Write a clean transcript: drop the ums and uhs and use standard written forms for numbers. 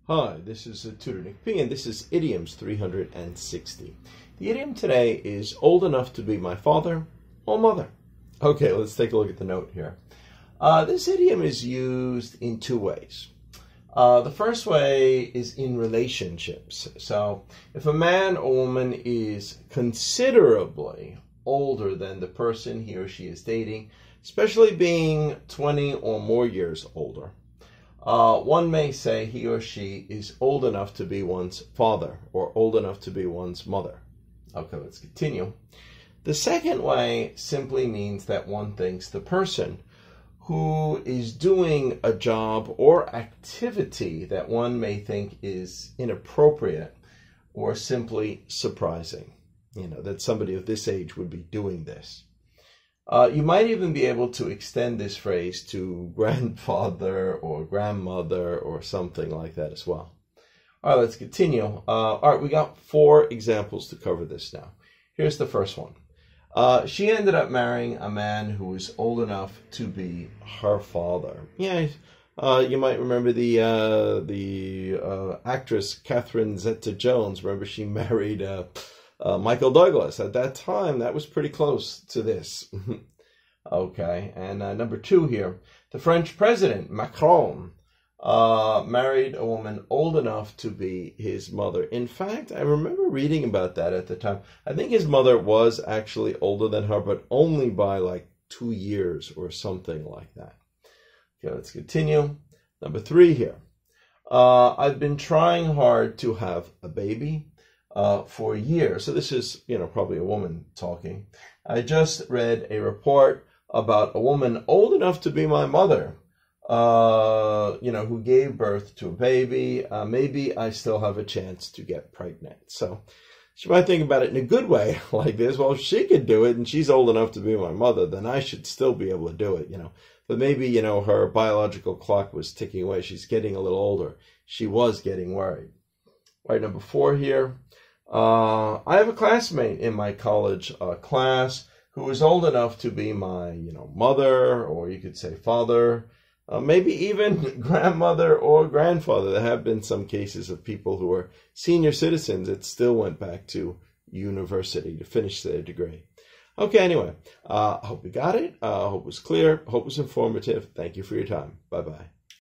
Hi, this is Tutor Nick P, and this is Idioms 360. The idiom today is old enough to be my father or mother. Okay, let's take a look at the note here. This idiom is used in two ways. The first way is in relationships. So if a man or woman is considerably older than the person he or she is dating, especially being 20 or more years older, one may say he or she is old enough to be one's father or old enough to be one's mother. Okay, let's continue. The second way simply means that one thinks the person who is doing a job or activity that one may think is inappropriate or simply surprising. That somebody of this age would be doing this. You might even be able to extend this phrase to grandfather or grandmother or something like that as well. All right, let's continue. All right, we got 4 examples to cover this now. Here's the first one. She ended up marrying a man who was old enough to be her father. Yeah, you might remember the actress Catherine Zeta-Jones. Remember, she married Michael Douglas. At that time, that was pretty close to this. Okay, and number 2 here. The French president, Macron, married a woman old enough to be his mother. In fact, I remember reading about that at the time. I think his mother was actually older than her, but only by like 2 years or something like that. Okay, let's continue. Number 3 here. I've been trying hard to have a baby for years. So this is, probably a woman talking. I just read a report about a woman old enough to be my mother, who gave birth to a baby. Maybe I still have a chance to get pregnant. So she might think about it in a good way like this. Well, if she could do it and she's old enough to be my mother, then I should still be able to do it, But maybe, her biological clock was ticking away. She's getting a little older. She was getting worried. All right, number 4 here. I have a classmate in my college class who is old enough to be my, mother, or you could say father, maybe even grandmother or grandfather. There have been some cases of people who are senior citizens that still went back to university to finish their degree. Okay, anyway, I hope you got it. I hope it was clear. I hope it was informative. Thank you for your time. Bye-bye.